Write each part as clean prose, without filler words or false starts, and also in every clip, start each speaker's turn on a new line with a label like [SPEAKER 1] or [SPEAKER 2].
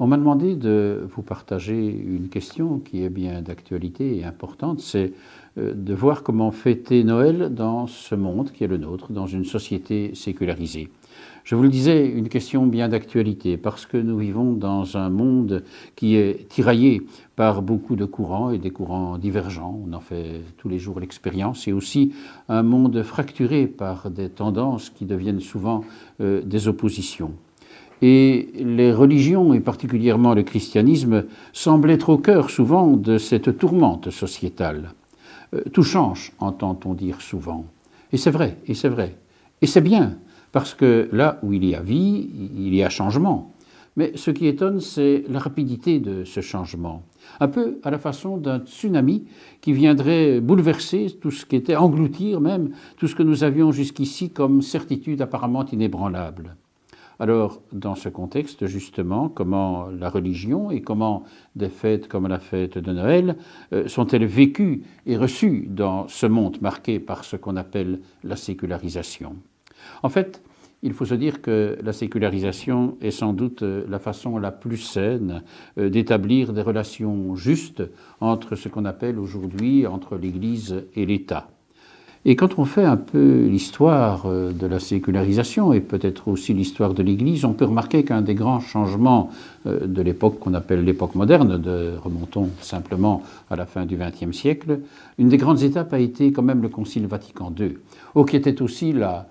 [SPEAKER 1] On m'a demandé de vous partager une question qui est bien d'actualité et importante, c'est de voir comment fêter Noël dans ce monde qui est le nôtre, dans une société sécularisée. Je vous le disais, une question bien d'actualité, parce que nous vivons dans un monde qui est tiraillé par beaucoup de courants et des courants divergents. On en fait tous les jours l'expérience, et aussi un monde fracturé par des tendances qui deviennent souvent des oppositions. Et les religions, et particulièrement le christianisme, semblent être au cœur souvent de cette tourmente sociétale. Tout change, entend-on dire souvent. Et c'est vrai, et c'est vrai. Et c'est bien, parce que là où il y a vie, il y a changement. Mais ce qui étonne, c'est la rapidité de ce changement. Un peu à la façon d'un tsunami qui viendrait bouleverser tout ce qui était, engloutir même, tout ce que nous avions jusqu'ici comme certitude apparemment inébranlable. Alors, dans ce contexte, justement, comment la religion et comment des fêtes comme la fête de Noël sont-elles vécues et reçues dans ce monde marqué par ce qu'on appelle la sécularisation? En fait, il faut se dire que la sécularisation est sans doute la façon la plus saine d'établir des relations justes entre ce qu'on appelle aujourd'hui entre l'Église et l'État. Et quand on fait un peu l'histoire de la sécularisation et peut-être aussi l'histoire de l'Église, on peut remarquer qu'un des grands changements de l'époque qu'on appelle l'époque moderne, remontons simplement à la fin du XXe siècle, une des grandes étapes a été quand même le Concile Vatican II, qui était aussi la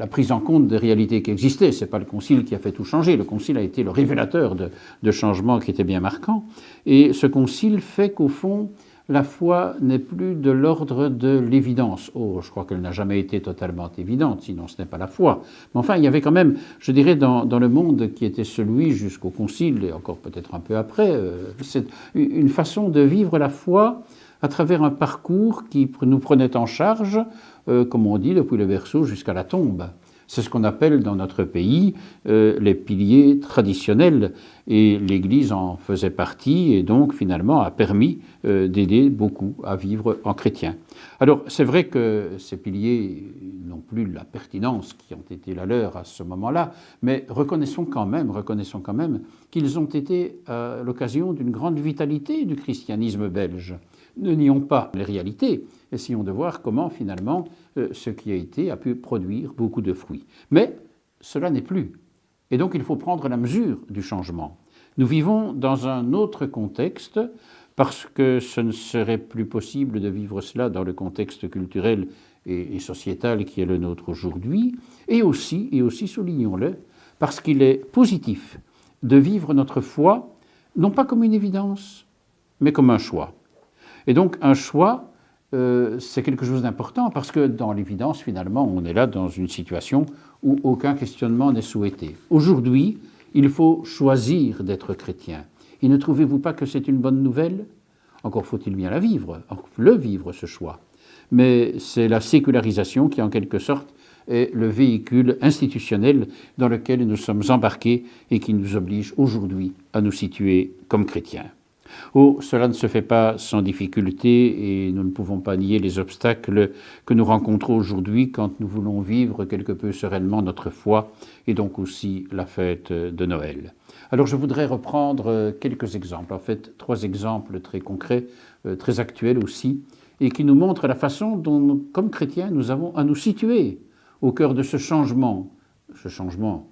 [SPEAKER 1] prise en compte des réalités qui existaient. Ce n'est pas le Concile qui a fait tout changer, le Concile a été le révélateur de changements qui étaient bien marquants. Et ce Concile fait qu'au fond, la foi n'est plus de l'ordre de l'évidence. Je crois qu'elle n'a jamais été totalement évidente, sinon ce n'est pas la foi. Mais enfin, il y avait quand même, je dirais, dans le monde qui était celui jusqu'au Concile, et encore peut-être un peu après, une façon de vivre la foi à travers un parcours qui nous prenait en charge, comme on dit, depuis le berceau jusqu'à la tombe. C'est ce qu'on appelle dans notre pays les piliers traditionnels, et l'Église en faisait partie et donc finalement a permis d'aider beaucoup à vivre en chrétien. Alors c'est vrai que ces piliers n'ont plus la pertinence qui ont été la leur à ce moment-là, mais reconnaissons quand même qu'ils ont été à l'occasion d'une grande vitalité du christianisme belge. Ne nions pas les réalités, essayons de voir comment finalement ce qui a été a pu produire beaucoup de fruits. Mais cela n'est plus. Et donc il faut prendre la mesure du changement. Nous vivons dans un autre contexte parce que ce ne serait plus possible de vivre cela dans le contexte culturel et sociétal qui est le nôtre aujourd'hui, et aussi, soulignons-le, parce qu'il est positif de vivre notre foi, non pas comme une évidence, mais comme un choix. Et donc un choix, c'est quelque chose d'important parce que dans l'évidence, finalement, on est là dans une situation où aucun questionnement n'est souhaité. Aujourd'hui, il faut choisir d'être chrétien. Et ne trouvez-vous pas que c'est une bonne nouvelle? Encore faut-il bien le vivre ce choix. Mais c'est la sécularisation qui, en quelque sorte, est le véhicule institutionnel dans lequel nous sommes embarqués et qui nous oblige aujourd'hui à nous situer comme chrétiens. Cela ne se fait pas sans difficulté et nous ne pouvons pas nier les obstacles que nous rencontrons aujourd'hui quand nous voulons vivre quelque peu sereinement notre foi et donc aussi la fête de Noël. Alors je voudrais reprendre quelques exemples, en fait 3 exemples très concrets, très actuels aussi, et qui nous montrent la façon dont, comme chrétiens, nous avons à nous situer au cœur de ce changement. Ce changement,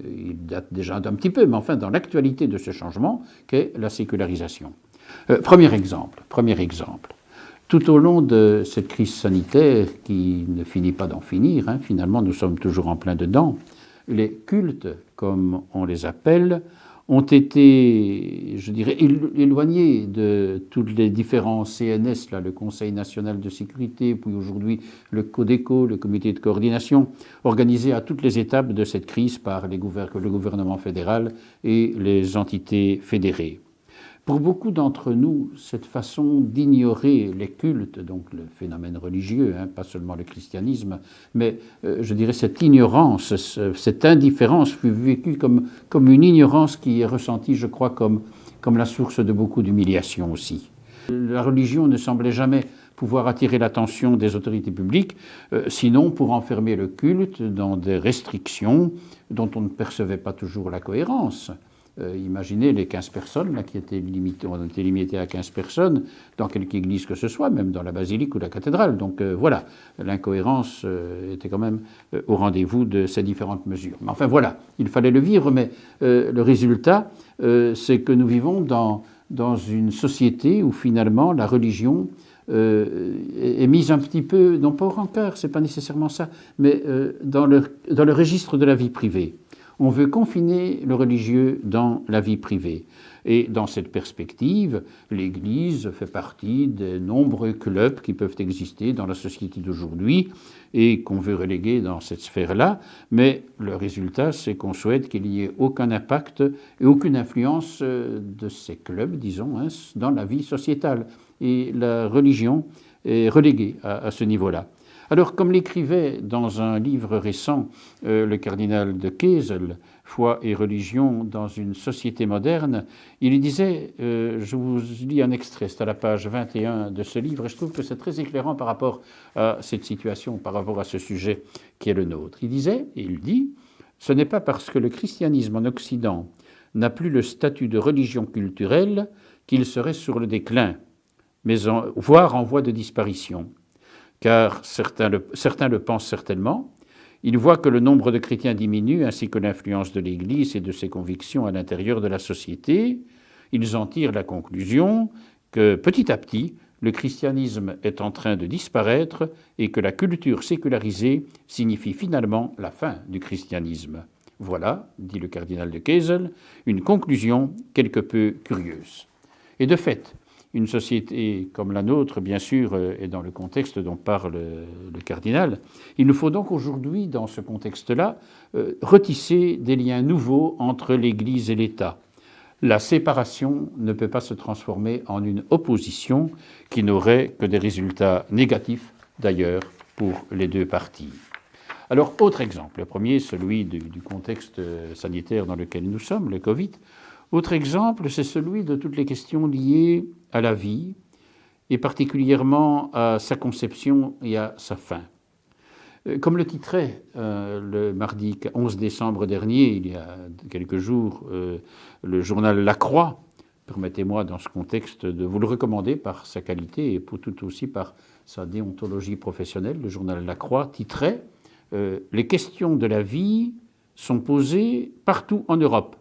[SPEAKER 1] il date déjà d'un petit peu, mais enfin dans l'actualité de ce changement qu'est la sécularisation. Premier exemple. Tout au long de cette crise sanitaire qui ne finit pas d'en finir, finalement nous sommes toujours en plein dedans, les cultes, comme on les appelle, ont été, je dirais, éloignés de tous les différents CNS, le Conseil national de sécurité, puis aujourd'hui le CODECO, le comité de coordination, organisé à toutes les étapes de cette crise par le gouvernement fédéral et les entités fédérées. Pour beaucoup d'entre nous, cette façon d'ignorer les cultes, donc le phénomène religieux, pas seulement le christianisme, mais je dirais cette ignorance, cette indifférence fut vécue comme une ignorance qui est ressentie, je crois, comme la source de beaucoup d'humiliation aussi. La religion ne semblait jamais pouvoir attirer l'attention des autorités publiques, sinon pour enfermer le culte dans des restrictions dont on ne percevait pas toujours la cohérence. Imaginez les 15 personnes là, qui étaient ont été limitées à 15 personnes dans quelque église que ce soit, même dans la basilique ou la cathédrale. Donc voilà, l'incohérence était quand même au rendez-vous de ces différentes mesures. Mais enfin voilà, il fallait le vivre, mais le résultat, c'est que nous vivons dans une société où finalement la religion est mise un petit peu, non pas au rencard, c'est pas nécessairement ça, mais dans le registre de la vie privée. On veut confiner le religieux dans la vie privée. Et dans cette perspective, l'Église fait partie des nombreux clubs qui peuvent exister dans la société d'aujourd'hui et qu'on veut reléguer dans cette sphère-là. Mais le résultat, c'est qu'on souhaite qu'il n'y ait aucun impact et aucune influence de ces clubs, disons, hein, dans la vie sociétale. Et la religion est reléguée à ce niveau-là. Alors, comme l'écrivait dans un livre récent le cardinal de Kesel, Foi et religion dans une société moderne, il disait, je vous lis un extrait, c'est à la page 21 de ce livre, et je trouve que c'est très éclairant par rapport à cette situation, par rapport à ce sujet qui est le nôtre. Il disait, et il dit, « Ce n'est pas parce que le christianisme en Occident n'a plus le statut de religion culturelle qu'il serait sur le déclin, voire en voie de disparition. Car certains le pensent certainement. Ils voient que le nombre de chrétiens diminue, ainsi que l'influence de l'Église et de ses convictions à l'intérieur de la société. Ils en tirent la conclusion que petit à petit, le christianisme est en train de disparaître et que la culture sécularisée signifie finalement la fin du christianisme. Voilà, dit le cardinal de Kesel, une conclusion quelque peu curieuse. Et de fait, une société comme la nôtre, bien sûr, est dans le contexte dont parle le cardinal. Il nous faut donc aujourd'hui, dans ce contexte-là, retisser des liens nouveaux entre l'Église et l'État. La séparation ne peut pas se transformer en une opposition qui n'aurait que des résultats négatifs, d'ailleurs, pour les deux parties. Alors, autre exemple, le premier, celui du contexte sanitaire dans lequel nous sommes, le Covid. Autre exemple, c'est celui de toutes les questions liées à la vie, et particulièrement à sa conception et à sa fin. Comme le titrait le mardi 11 décembre dernier, il y a quelques jours, le journal La Croix, permettez-moi dans ce contexte de vous le recommander par sa qualité et pour tout aussi par sa déontologie professionnelle, le journal La Croix titrait « Les questions de la vie sont posées partout en Europe ».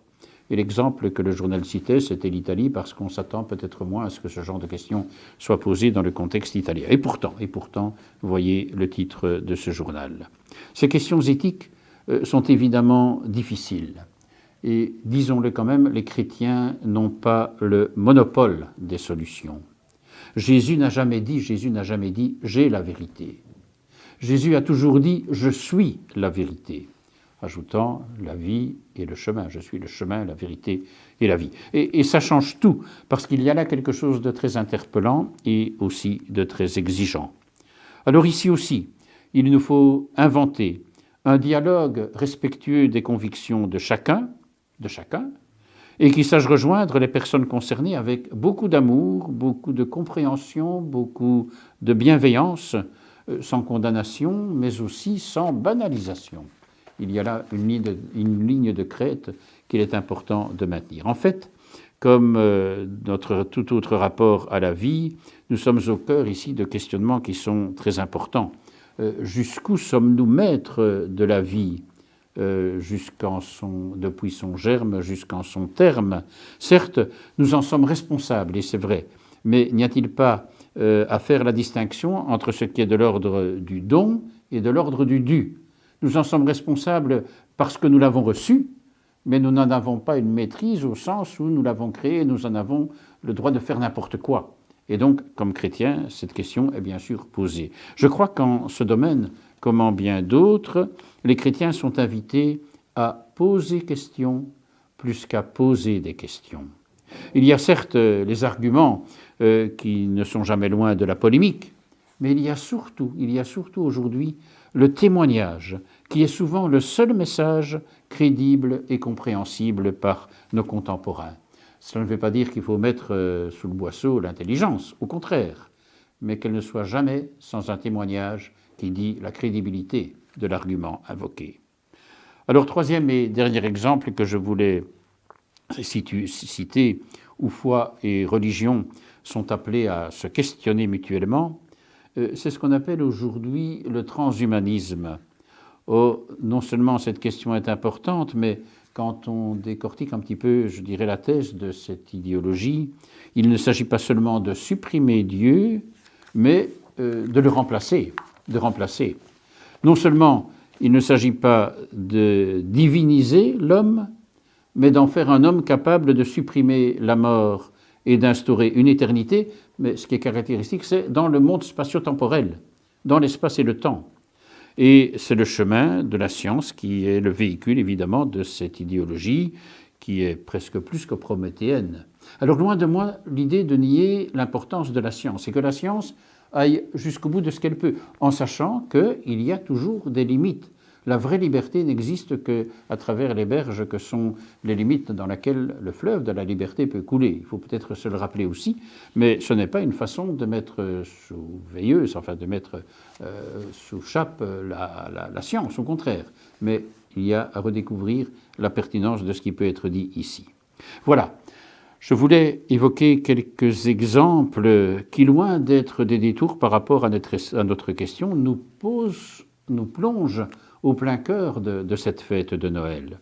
[SPEAKER 1] Et l'exemple que le journal citait, c'était l'Italie, parce qu'on s'attend peut-être moins à ce que ce genre de questions soit posé dans le contexte italien. Et pourtant, vous voyez le titre de ce journal. Ces questions éthiques sont évidemment difficiles. Et disons-le quand même, les chrétiens n'ont pas le monopole des solutions. Jésus n'a jamais dit « j'ai la vérité ». Jésus a toujours dit « je suis la vérité ». Ajoutant la vie et le chemin. Je suis le chemin, la vérité et la vie. Et ça change tout, parce qu'il y a là quelque chose de très interpellant et aussi de très exigeant. Alors ici aussi, il nous faut inventer un dialogue respectueux des convictions de chacun, et qui sache rejoindre les personnes concernées avec beaucoup d'amour, beaucoup de compréhension, beaucoup de bienveillance, sans condamnation, mais aussi sans banalisation. Il y a là une ligne de crête qu'il est important de maintenir. En fait, comme notre tout autre rapport à la vie, nous sommes au cœur ici de questionnements qui sont très importants. Jusqu'où sommes-nous maîtres de la vie, depuis son germe jusqu'en son terme? Certes, nous en sommes responsables, et c'est vrai, mais n'y a-t-il pas à faire la distinction entre ce qui est de l'ordre du don et de l'ordre du dû? Nous en sommes responsables parce que nous l'avons reçu, mais nous n'en avons pas une maîtrise au sens où nous l'avons créé, nous en avons le droit de faire n'importe quoi. Et donc, comme chrétiens, cette question est bien sûr posée. Je crois qu'en ce domaine, comme en bien d'autres, les chrétiens sont invités à poser questions plus qu'à poser des questions. Il y a certes les arguments qui ne sont jamais loin de la polémique, mais il y a surtout aujourd'hui le témoignage, qui est souvent le seul message crédible et compréhensible par nos contemporains. Cela ne veut pas dire qu'il faut mettre sous le boisseau l'intelligence, au contraire, mais qu'elle ne soit jamais sans un témoignage qui dit la crédibilité de l'argument invoqué. Alors, troisième et dernier exemple que je voulais cités où foi et religion sont appelées à se questionner mutuellement, c'est ce qu'on appelle aujourd'hui le transhumanisme. Oh, non seulement cette question est importante, mais quand on décortique un petit peu, je dirais, la thèse de cette idéologie, il ne s'agit pas seulement de supprimer Dieu, mais de le remplacer, Non seulement il ne s'agit pas de diviniser l'homme, mais d'en faire un homme capable de supprimer la mort et d'instaurer une éternité, mais ce qui est caractéristique, c'est dans le monde spatio-temporel, dans l'espace et le temps. Et c'est le chemin de la science qui est le véhicule, évidemment, de cette idéologie qui est presque plus que prométhéenne. Alors, loin de moi l'idée de nier l'importance de la science et que la science aille jusqu'au bout de ce qu'elle peut, en sachant qu'il y a toujours des limites. La vraie liberté n'existe qu'à travers les berges que sont les limites dans lesquelles le fleuve de la liberté peut couler. Il faut peut-être se le rappeler aussi, mais ce n'est pas une façon de mettre sous veilleuse, enfin de mettre sous chape la science, au contraire. Mais il y a à redécouvrir la pertinence de ce qui peut être dit ici. Voilà. Je voulais évoquer quelques exemples qui, loin d'être des détours par rapport à notre question, nous plongent au plein cœur de cette fête de Noël.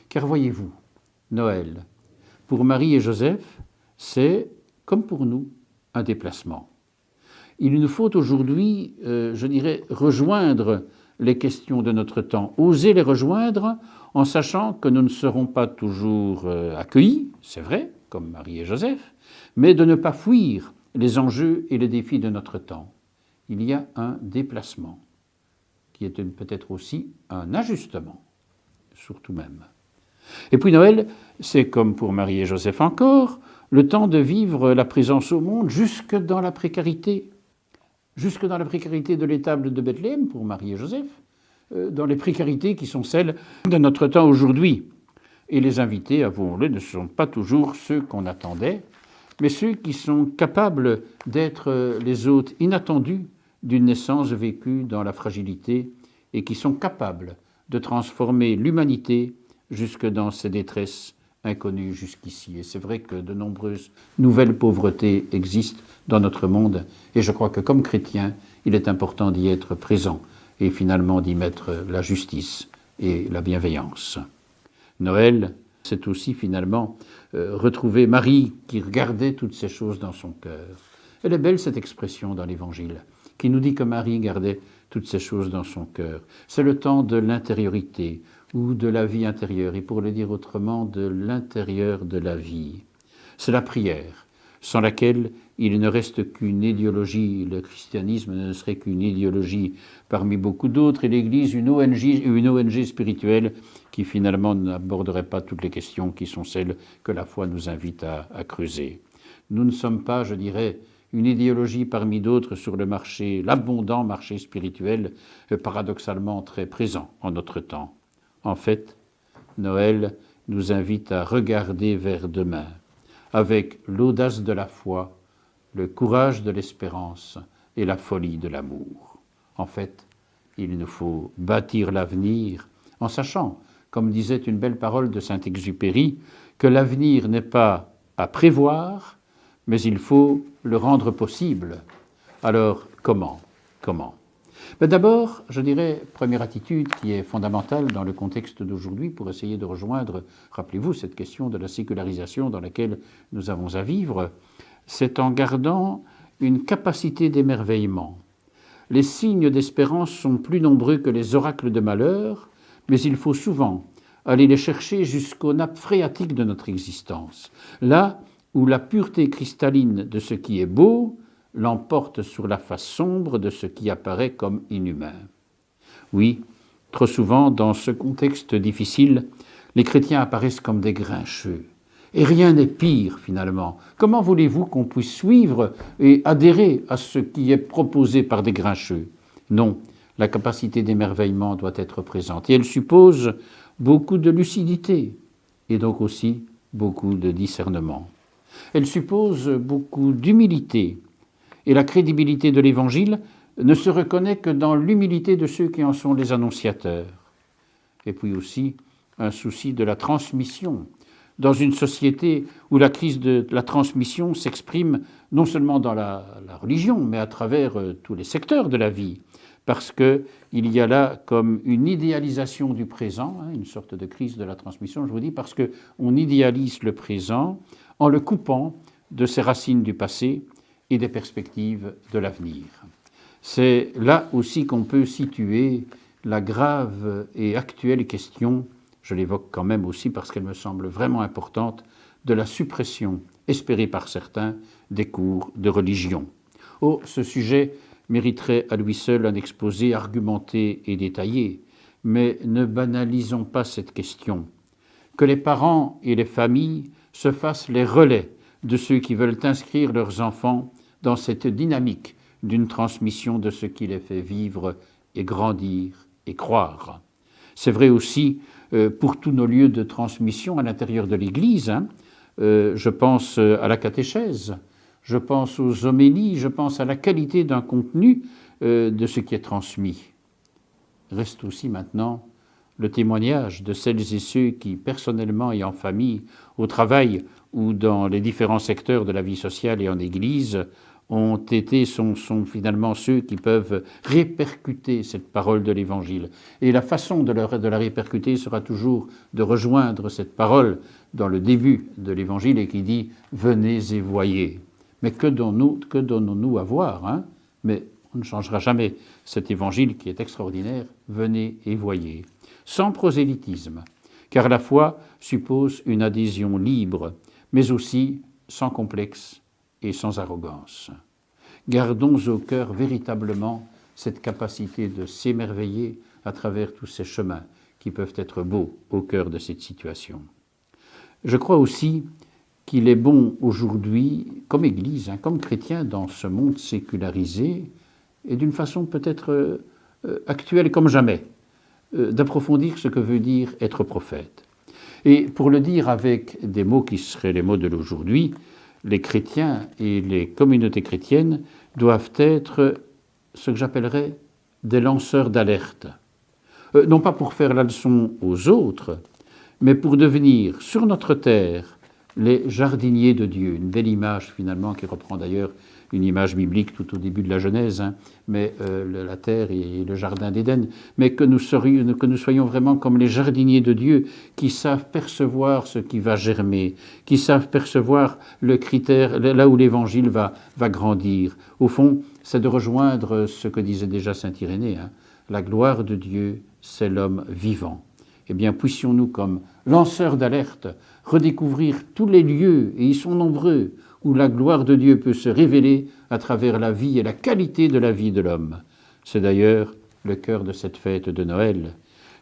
[SPEAKER 1] Car voyez-vous, Noël, pour Marie et Joseph, c'est, comme pour nous, un déplacement. Il nous faut aujourd'hui, je dirais, rejoindre les questions de notre temps, oser les rejoindre en sachant que nous ne serons pas toujours accueillis, c'est vrai, comme Marie et Joseph, mais de ne pas fuir les enjeux et les défis de notre temps. Il y a un déplacement qui est peut-être aussi un ajustement, surtout même. Et puis Noël, c'est comme pour Marie et Joseph encore, le temps de vivre la présence au monde jusque dans la précarité de l'étable de Bethléem pour Marie et Joseph, dans les précarités qui sont celles de notre temps aujourd'hui. Et les invités, avouons-le, ne sont pas toujours ceux qu'on attendait, mais ceux qui sont capables d'être les hôtes inattendus d'une naissance vécue dans la fragilité et qui sont capables de transformer l'humanité jusque dans ses détresses inconnues jusqu'ici. Et c'est vrai que de nombreuses nouvelles pauvretés existent dans notre monde et je crois que comme chrétien, il est important d'y être présent et finalement d'y mettre la justice et la bienveillance. Noël, c'est aussi finalement retrouver Marie qui regardait toutes ces choses dans son cœur. Elle est belle cette expression dans l'Évangile qui nous dit que Marie gardait toutes ces choses dans son cœur. C'est le temps de l'intériorité ou de la vie intérieure, et pour le dire autrement, de l'intérieur de la vie. C'est la prière, sans laquelle il ne reste qu'une idéologie, le christianisme ne serait qu'une idéologie parmi beaucoup d'autres, et l'Église une ONG spirituelle qui finalement n'aborderait pas toutes les questions qui sont celles que la foi nous invite à creuser. Nous ne sommes pas, je dirais, une idéologie parmi d'autres sur le marché, l'abondant marché spirituel, paradoxalement très présent en notre temps. En fait, Noël nous invite à regarder vers demain, avec l'audace de la foi, le courage de l'espérance et la folie de l'amour. En fait, il nous faut bâtir l'avenir en sachant, comme disait une belle parole de Saint-Exupéry, que l'avenir n'est pas à prévoir, mais il faut le rendre possible. Alors, comment ? D'abord, je dirais, première attitude qui est fondamentale dans le contexte d'aujourd'hui pour essayer de rejoindre, rappelez-vous, cette question de la sécularisation dans laquelle nous avons à vivre, c'est en gardant une capacité d'émerveillement. Les signes d'espérance sont plus nombreux que les oracles de malheur, mais il faut souvent aller les chercher jusqu'aux nappes phréatiques de notre existence, là où la pureté cristalline de ce qui est beau l'emporte sur la face sombre de ce qui apparaît comme inhumain. Oui, trop souvent, dans ce contexte difficile, les chrétiens apparaissent comme des grincheux. Et rien n'est pire, finalement. Comment voulez-vous qu'on puisse suivre et adhérer à ce qui est proposé par des grincheux ? Non, la capacité d'émerveillement doit être présente. Et elle suppose beaucoup de lucidité, et donc aussi beaucoup de discernement. Elle suppose beaucoup d'humilité, et la crédibilité de l'Évangile ne se reconnaît que dans l'humilité de ceux qui en sont les annonciateurs. Et puis aussi un souci de la transmission, dans une société où la crise de la transmission s'exprime non seulement dans la religion, mais à travers tous les secteurs de la vie, parce qu'il y a là comme une idéalisation du présent, une sorte de crise de la transmission, je vous dis, parce qu'on idéalise le présent en le coupant de ses racines du passé et des perspectives de l'avenir. C'est là aussi qu'on peut situer la grave et actuelle question, je l'évoque quand même aussi parce qu'elle me semble vraiment importante, de la suppression, espérée par certains, des cours de religion. Oh, ce sujet mériterait à lui seul un exposé argumenté et détaillé, mais ne banalisons pas cette question. Que les parents et les familles se fassent les relais de ceux qui veulent inscrire leurs enfants dans cette dynamique d'une transmission de ce qui les fait vivre et grandir et croire. C'est vrai aussi pour tous nos lieux de transmission à l'intérieur de l'Église. Je pense à la catéchèse, je pense aux homélies, je pense à la qualité d'un contenu de ce qui est transmis. Reste aussi maintenant le témoignage de celles et ceux qui, personnellement et en famille, au travail ou dans les différents secteurs de la vie sociale et en Église, sont finalement ceux qui peuvent répercuter cette parole de l'Évangile. Et la façon de la répercuter sera toujours de rejoindre cette parole dans le début de l'Évangile et qui dit « Venez et voyez ». Mais que donnons-nous à voir Mais on ne changera jamais cet Évangile qui est extraordinaire. Venez et voyez. Sans prosélytisme, car la foi suppose une adhésion libre, mais aussi sans complexe et sans arrogance. Gardons au cœur véritablement cette capacité de s'émerveiller à travers tous ces chemins qui peuvent être beaux au cœur de cette situation. Je crois aussi qu'il est bon aujourd'hui, comme Église, comme chrétien dans ce monde sécularisé, et d'une façon peut-être actuelle comme jamais, d'approfondir ce que veut dire être prophète. Et pour le dire avec des mots qui seraient les mots de l'aujourd'hui, les chrétiens et les communautés chrétiennes doivent être ce que j'appellerais des lanceurs d'alerte. Non pas pour faire la leçon aux autres, mais pour devenir sur notre terre les jardiniers de Dieu. Une belle image finalement qui reprend d'ailleurs une image biblique tout au début de la Genèse, mais la terre et le jardin d'Éden, mais que nous soyons vraiment comme les jardiniers de Dieu qui savent percevoir ce qui va germer, qui savent percevoir le critère, là où l'Évangile va grandir. Au fond, c'est de rejoindre ce que disait déjà saint Irénée, la gloire de Dieu, c'est l'homme vivant. Eh bien, puissions-nous, comme lanceurs d'alerte, redécouvrir tous les lieux, et ils sont nombreux, où la gloire de Dieu peut se révéler à travers la vie et la qualité de la vie de l'homme. C'est d'ailleurs le cœur de cette fête de Noël.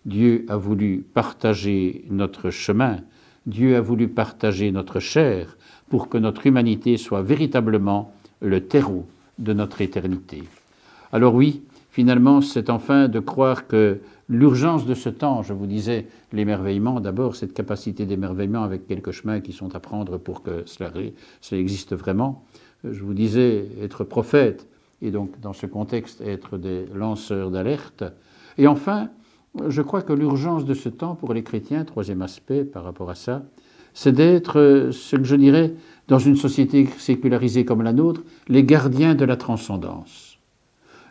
[SPEAKER 1] Dieu a voulu partager notre chemin, Dieu a voulu partager notre chair pour que notre humanité soit véritablement le terreau de notre éternité. Alors oui, finalement, c'est enfin de croire que l'urgence de ce temps, je vous disais, l'émerveillement, d'abord cette capacité d'émerveillement avec quelques chemins qui sont à prendre pour que cela existe vraiment. Je vous disais être prophète et donc dans ce contexte être des lanceurs d'alerte. Et enfin, je crois que l'urgence de ce temps pour les chrétiens, troisième aspect par rapport à ça, c'est d'être ce que je dirais dans une société sécularisée comme la nôtre, les gardiens de la transcendance.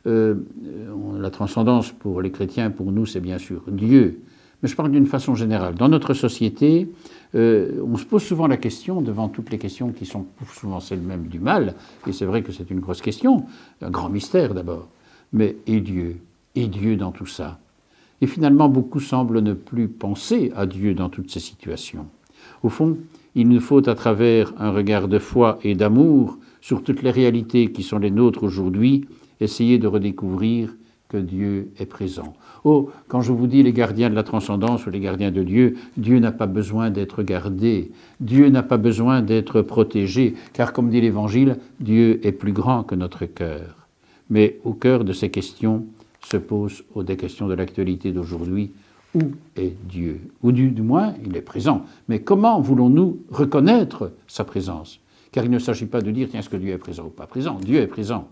[SPEAKER 1] La transcendance pour les chrétiens, pour nous, c'est bien sûr Dieu. Mais je parle d'une façon générale. Dans notre société, on se pose souvent la question, devant toutes les questions qui sont souvent celles mêmes du mal, et c'est vrai que c'est une grosse question, un grand mystère d'abord, mais et Dieu dans tout ça. Et finalement, beaucoup semblent ne plus penser à Dieu dans toutes ces situations. Au fond, il nous faut, à travers un regard de foi et d'amour sur toutes les réalités qui sont les nôtres aujourd'hui, essayer de redécouvrir que Dieu est présent. Oh, quand je vous dis les gardiens de la transcendance ou les gardiens de Dieu, Dieu n'a pas besoin d'être gardé, Dieu n'a pas besoin d'être protégé, car comme dit l'Évangile, Dieu est plus grand que notre cœur. Mais au cœur de ces questions se posent des questions de l'actualité d'aujourd'hui. Où est Dieu? Ou du moins, il est présent. Mais comment voulons-nous reconnaître sa présence? Car il ne s'agit pas de dire, tiens, est-ce que Dieu est présent ou pas présent? Dieu est présent.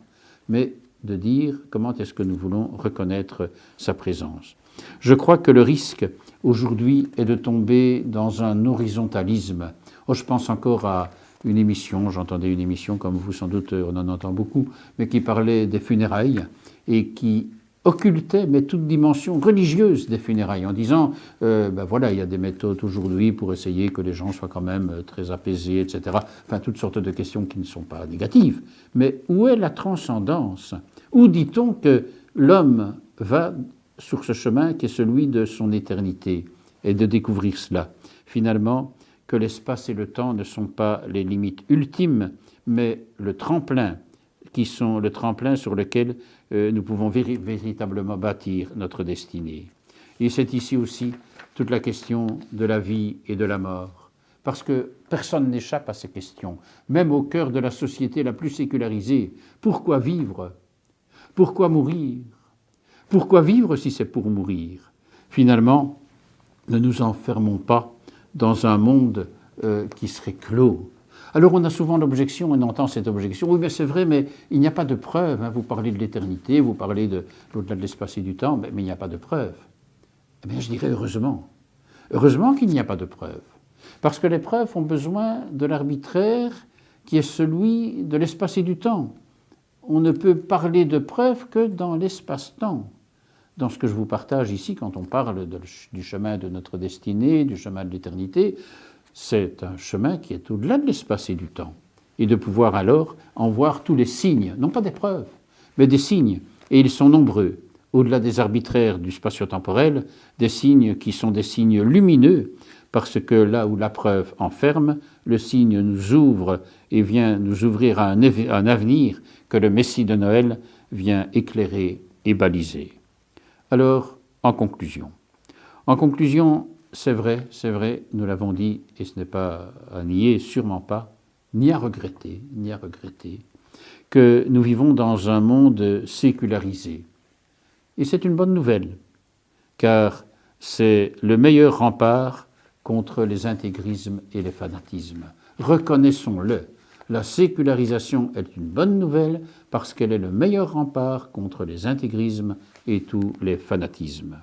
[SPEAKER 1] Mais de dire comment est-ce que nous voulons reconnaître sa présence. Je crois que le risque aujourd'hui est de tomber dans un horizontalisme. Oh, je pense encore à une émission, j'entendais une émission, comme vous sans doute on en entend beaucoup, mais qui parlait des funérailles et qui occultait mais toute dimension religieuse des funérailles en disant voilà, il y a des méthodes aujourd'hui pour essayer que les gens soient quand même très apaisés, etc. Enfin, toutes sortes de questions qui ne sont pas négatives. Mais où est la transcendance? Où dit-on que l'homme va sur ce chemin qui est celui de son éternité et de découvrir cela? Finalement, que l'espace et le temps ne sont pas les limites ultimes, mais le tremplin sur lequel nous pouvons véritablement bâtir notre destinée. Et c'est ici aussi toute la question de la vie et de la mort, parce que personne n'échappe à ces questions, même au cœur de la société la plus sécularisée. Pourquoi vivre? Pourquoi mourir? Pourquoi vivre si c'est pour mourir? Finalement, ne nous enfermons pas dans un monde qui serait clos. Alors on a souvent l'objection, on entend cette objection, oui mais c'est vrai, mais il n'y a pas de preuve, hein. Vous parlez de l'éternité, vous parlez de l'au-delà de l'espace et du temps, mais il n'y a pas de preuve. Eh bien je dirais heureusement. Heureusement qu'il n'y a pas de preuve. Parce que les preuves ont besoin de l'arbitraire qui est celui de l'espace et du temps. On ne peut parler de preuve que dans l'espace-temps. Dans ce que je vous partage ici, quand on parle du chemin de notre destinée, du chemin de l'éternité, c'est un chemin qui est au-delà de l'espace et du temps. Et de pouvoir alors en voir tous les signes, non pas des preuves, mais des signes. Et ils sont nombreux. Au-delà des arbitraires du spatio-temporel, des signes qui sont des signes lumineux, parce que là où la preuve enferme, le signe nous ouvre et vient nous ouvrir à un avenir que le Messie de Noël vient éclairer et baliser. Alors, en conclusion, c'est vrai, nous l'avons dit, et ce n'est pas à nier, sûrement pas, ni à regretter, que nous vivons dans un monde sécularisé. Et c'est une bonne nouvelle, car c'est le meilleur rempart contre les intégrismes et les fanatismes. Reconnaissons-le, la sécularisation est une bonne nouvelle parce qu'elle est le meilleur rempart contre les intégrismes et tous les fanatismes.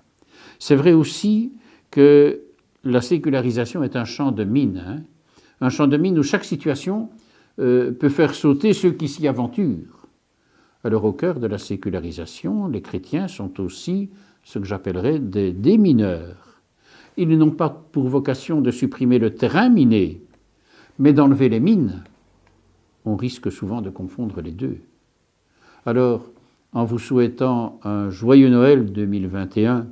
[SPEAKER 1] C'est vrai aussi que la sécularisation est un champ de mine, un champ de mine où chaque situation peut faire sauter ceux qui s'y aventurent. Alors au cœur de la sécularisation, les chrétiens sont aussi ce que j'appellerais des démineurs. Ils n'ont pas pour vocation de supprimer le terrain miné, mais d'enlever les mines. On risque souvent de confondre les deux. Alors, en vous souhaitant un joyeux Noël 2021,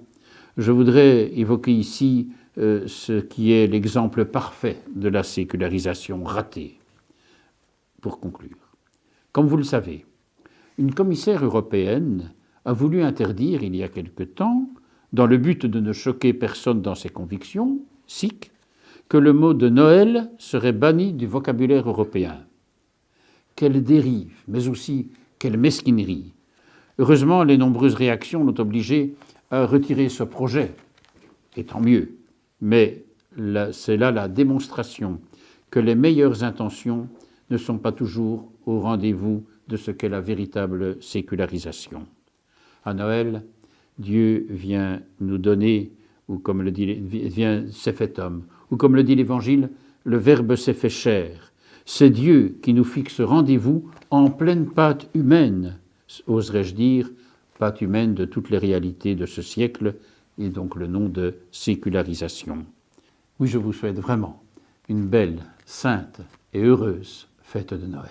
[SPEAKER 1] je voudrais évoquer ici ce qui est l'exemple parfait de la sécularisation ratée. Pour conclure, comme vous le savez, une commissaire européenne a voulu interdire il y a quelque temps, dans le but de ne choquer personne dans ses convictions, sikh, que le mot de Noël serait banni du vocabulaire européen. Quelle dérive, mais aussi quelle mesquinerie. Heureusement, les nombreuses réactions l'ont obligé à retirer ce projet, et tant mieux. Mais c'est là la démonstration que les meilleures intentions ne sont pas toujours au rendez-vous de ce qu'est la véritable sécularisation. À Noël, Dieu vient nous donner, ou comme le dit, s'est fait homme, ou comme le dit l'Évangile, le Verbe s'est fait chair. C'est Dieu qui nous fixe rendez-vous en pleine pâte humaine, oserais-je dire, pâte humaine de toutes les réalités de ce siècle, et donc le nom de sécularisation. Oui, je vous souhaite vraiment une belle, sainte et heureuse fête de Noël.